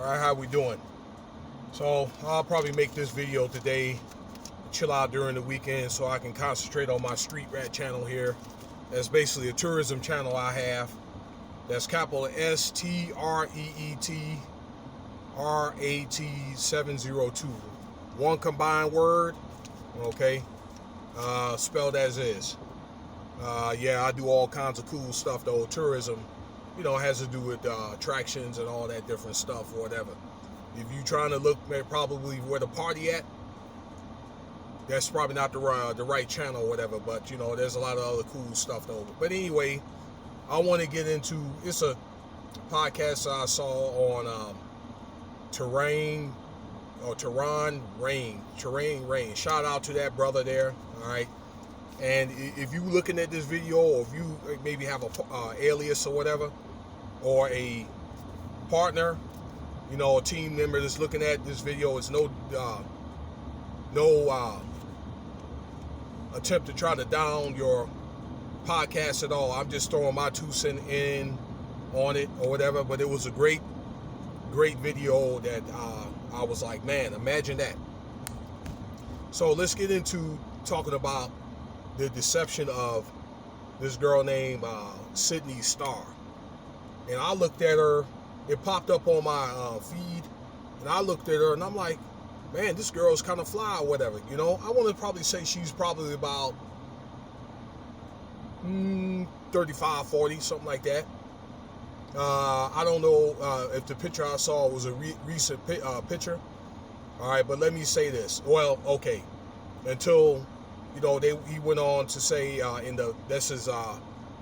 Alright, how we doing? So I'll probably make this video today, chill out during the weekend so I can concentrate on my Street Rat channel here. That's basically a tourism channel I have. That's capital STREETRAT702. One combined word, okay, spelled as is. Yeah, I do all kinds of cool stuff though. Tourism, has to do with attractions and all that different stuff or whatever. If you trying to look at probably where the party at, that's probably not the right channel or whatever. But there's a lot of other cool stuff though. But anyway, I want to get into, it's a podcast I saw on Terrain Rain. Shout out to that brother there. All right. And if you looking at this video, or if you maybe have a alias or whatever, or a partner, a team member that's looking at this video, it's no attempt to try to down your podcast at all. I'm just throwing my 2 cents in on it or whatever. But it was a great video that I was like, man, imagine that. So let's get into talking about the deception of this girl named Sydney Starr. And I looked at her, it popped up on my feed, and I looked at her and I'm like, man, this girl's kind of fly or whatever. I want to probably say she's probably about 35, 40, something like that. I don't know if the picture I saw was a recent picture. All right, but let me say this. Well, okay, until he went on to say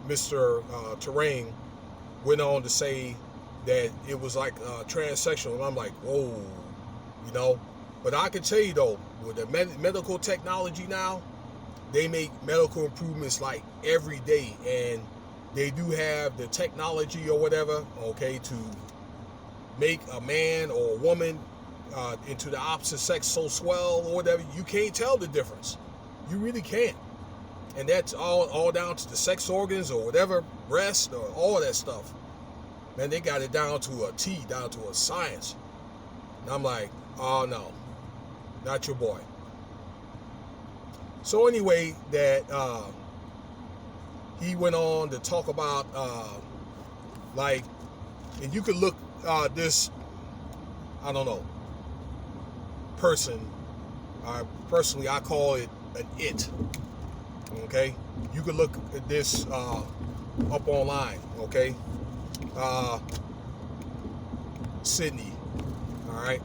Mr. Terrain went on to say that it was like transsexual, and I'm like, whoa, But I can tell you though, with the medical technology now, they make medical improvements like every day, and they do have the technology or whatever, okay, to make a man or a woman into the opposite sex so swell or whatever, you can't tell the difference. You really can't. And that's all down to the sex organs or whatever, breast or all that stuff. Man, they got it down to a T, down to a science. And I'm like, oh no, not your boy. So anyway, that he went on to talk about and you could look this, I don't know, person. Personally, I call it an it. Okay, you could look at this up online. Okay, Sydney. All right,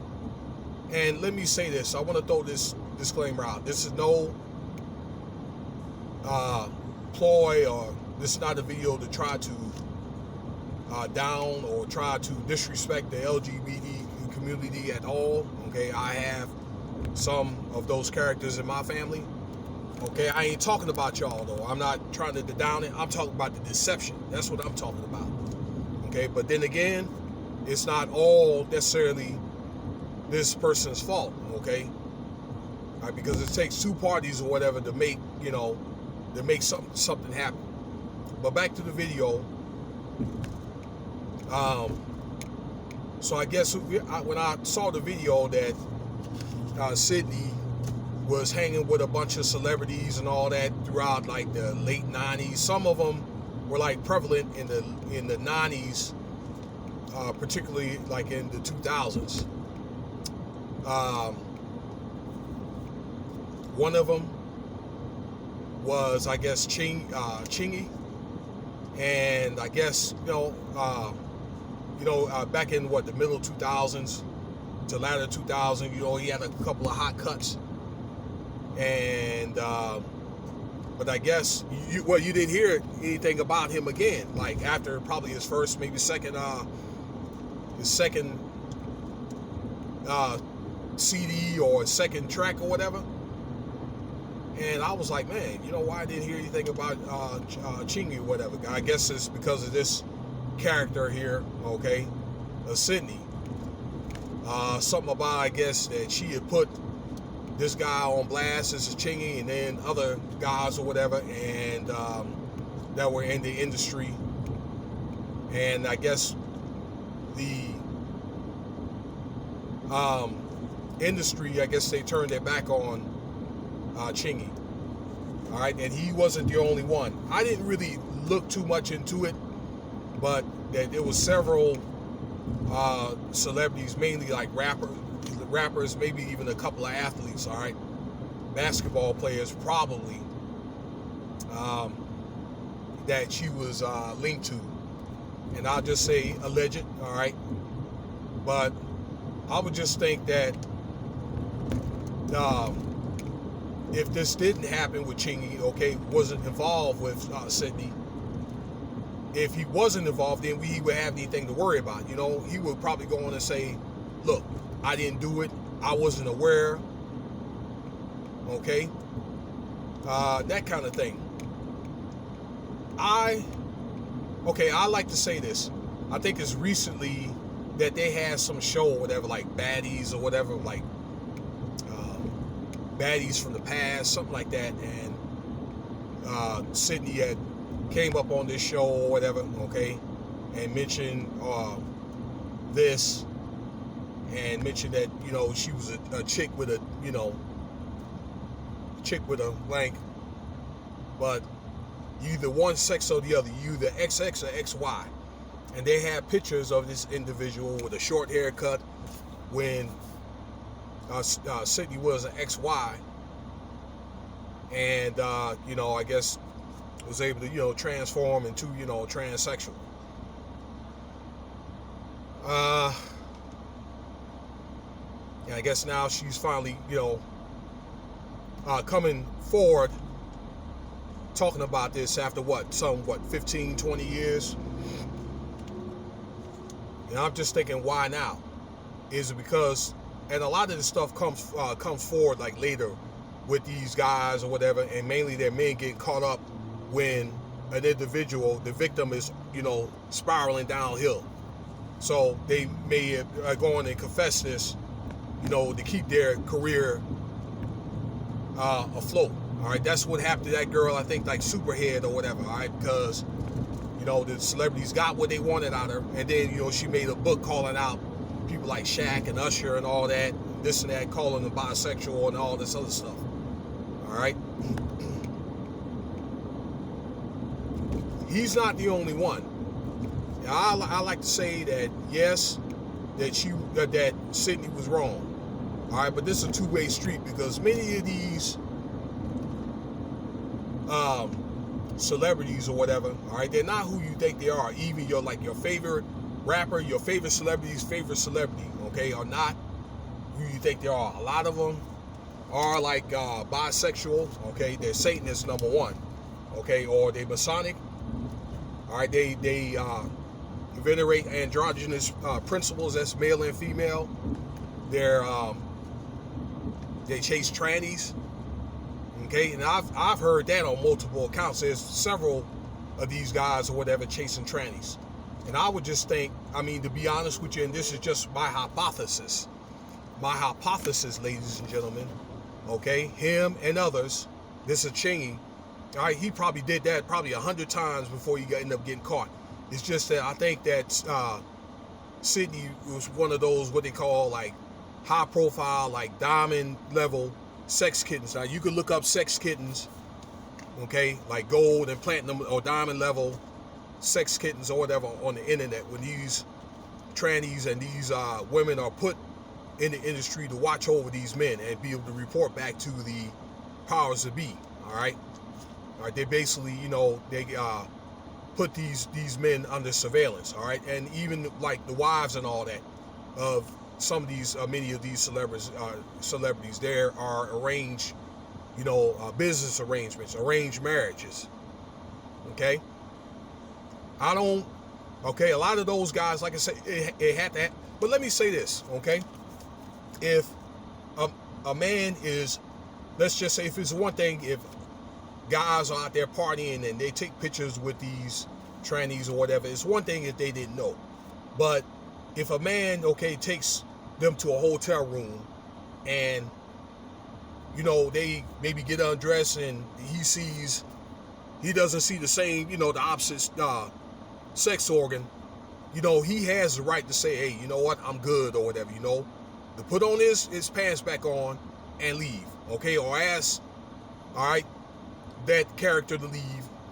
and let me say this. I want to throw this disclaimer out. This is no ploy, or this is not a video to try to down or try to disrespect the LGBT community at all. Okay, I have some of those characters in my family. Okay, I ain't talking about y'all though. I'm not trying to down it. I'm talking about the deception. That's what I'm talking about. Okay, but then again, it's not all necessarily this person's fault. Okay, all right, because it takes two parties or whatever to make to make something happen. But back to the video. So I guess when I saw the video that Sydney was hanging with a bunch of celebrities and all that throughout like the late 90s. Some of them were like prevalent in the 90s, particularly like in the 2000s. One of them was, I guess, Chingy, and I guess back in the middle 2000s to latter 2000, he had a couple of hot cuts. And but I guess you didn't hear anything about him again, like after probably his first, maybe second CD or second track or whatever. And I was like, man, why I didn't hear anything about Chingy or whatever. I guess it's because of this character here, okay, Sydney. Something about, I guess, that she had put this guy on blast, this is Chingy, and then other guys or whatever, and that were in the industry. And I guess the industry, I guess they turned their back on Chingy. All right, and he wasn't the only one. I didn't really look too much into it, but that there was several celebrities, mainly like rappers, maybe even a couple of athletes. All right, basketball players probably that she was linked to, and I'll just say alleged. All right, but I would just think that if this didn't happen with Chingy, okay, wasn't involved with Sydney, if he wasn't involved, then he would have anything to worry about. You know, he would probably go on and say, look, I didn't do it. I wasn't aware. Okay. That kind of thing. I like to say this. I think it's recently that they had some show or whatever, like Baddies or whatever, like Baddies from the Past, something like that. And Sydney had came up on this show or whatever, okay, and mentioned this, and mentioned that, you know, she was a chick with a, you know, chick with a blank, but you either one sex or the other, you either XX or XY. And they had pictures of this individual with a short haircut when Sydney was an XY, and you know, I guess was able to, you know, transform into, you know, transsexual. Yeah, I guess now she's finally, you know, coming forward, talking about this after 15, 20 years. And I'm just thinking, why now? Is it because, and a lot of this stuff comes forward like later with these guys or whatever, and mainly their men getting caught up when an individual, the victim, is, you know, spiraling downhill. So they may go on and confess this, you know, to keep their career afloat. All right, that's what happened to that girl, I think, like Superhead or whatever. All right, because, you know, the celebrities got what they wanted out of her, and then, you know, she made a book calling out people like Shaq and Usher and all that, this and that, calling them bisexual and all this other stuff. All right. He's not the only one. Now, I like to say that, yes, that Sydney was wrong. All right, but this is a two-way street, because many of these celebrities or whatever, all right, they're not who you think they are. Even your favorite rapper, your favorite celebrity's favorite celebrity, okay, are not who you think they are. A lot of them are like bisexual, okay, they're Satanists, number one, okay, or they Masonic. All right, they venerate androgynous principles, that's male and female. They chase trannies. Okay, and I've heard that on multiple accounts. There's several of these guys or whatever chasing trannies. And I would just think, I mean, to be honest with you, and this is just my hypothesis, ladies and gentlemen, okay, him and others, this is Chingy, all right, he probably did that probably 100 times before he ended up getting caught. It's just that I think that Sydney was one of those, what they call like high profile, like diamond level sex kittens. Now you can look up sex kittens, okay, like gold and platinum or diamond level sex kittens or whatever on the internet, when these trannies and these women are put in the industry to watch over these men and be able to report back to the powers that be. All right, they basically, you know, they put these men under surveillance. All right, and even like the wives and all that of some of these, many of these celebrities, there are arranged, you know, business arrangements, arranged marriages. Okay, okay, a lot of those guys, like I said, it had to happen. But let me say this, okay, if a man is, let's just say, if it's one thing, if guys are out there partying and they take pictures with these trannies or whatever, it's one thing if they didn't know. But if a man, okay, takes them to a hotel room and, you know, they maybe get undressed and he doesn't see the same, you know, the opposite sex organ, you know, he has the right to say, hey, you know what, I'm good or whatever, you know. to put on his pants back on and leave, okay? Or ask, all right, that character to leave.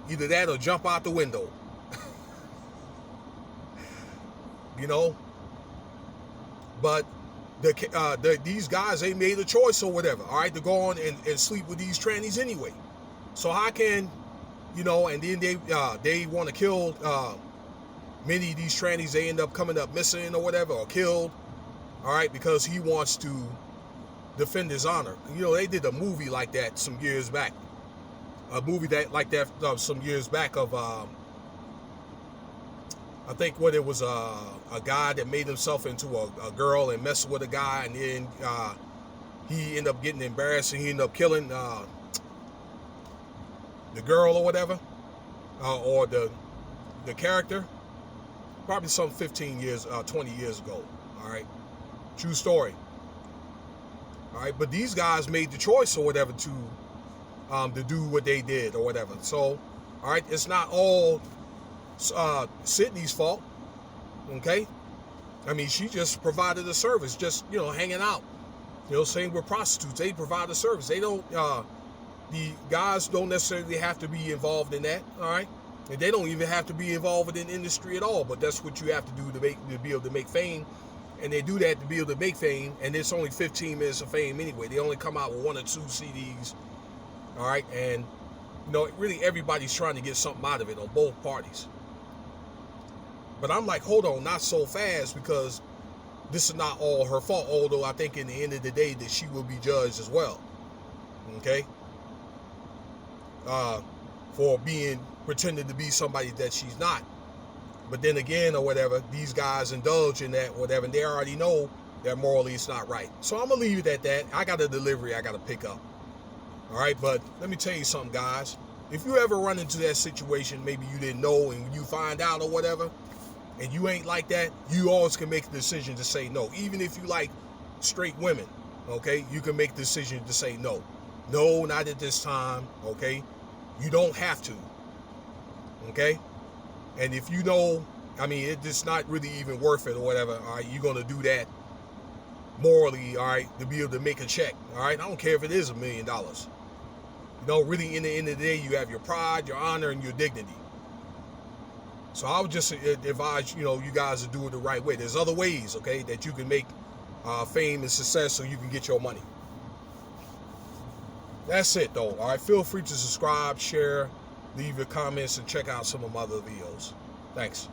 Either that or jump out the window. You know? But these guys, they made a choice or whatever, all right, to go on and sleep with these trannies anyway. So how can, you know, and then they want to kill many of these trannies. They end up coming up missing or whatever, or killed, all right, because he wants to defend his honor. You know, they did a movie like that some years back. A movie that like that some years back of I think what it was a guy that made himself into a girl and messed with a guy, and then he ended up getting embarrassed and he ended up killing the girl or whatever, or the character. Probably some 15 years, 20 years ago. All right, true story. All right, but these guys made the choice or whatever to do what they did or whatever. So, all right, it's not all Sydney's fault. Okay, I mean, she just provided a service, just, you know, hanging out. You know, same with prostitutes, they provide a service. They don't. The guys don't necessarily have to be involved in that. All right, and they don't even have to be involved in the industry at all. But that's what you have to do to be able to make fame. And they do that to be able to make fame. And it's only 15 minutes of fame anyway. They only come out with 1 or 2 CDs. All right, and you know, really everybody's trying to get something out of it on both parties. But I'm like, hold on, not so fast, because this is not all her fault. Although I think in the end of the day that she will be judged as well. Okay, for pretending to be somebody that she's not. But then again, or whatever, these guys indulge in that, whatever, and they already know that morally it's not right. So I'm gonna leave it at that. I got a delivery I gotta pick up. All right, but let me tell you something, guys. If you ever run into that situation, maybe you didn't know, and you find out or whatever, and you ain't like that, you always can make the decision to say no. Even if you like straight women, okay, you can make the decision to say no. No, not at this time, okay? You don't have to, okay? And if you know, I mean, it's not really even worth it or whatever, all right, you're going to do that morally, all right, to be able to make a check, all right? I don't care if it is $1 million. You know, really, in the end of the day, you have your pride, your honor, and your dignity. So I would just advise, you know, you guys to do it the right way. There's other ways, okay, that you can make fame and success so you can get your money. That's it, though, all right? Feel free to subscribe, share, leave your comments, and check out some of my other videos. Thanks.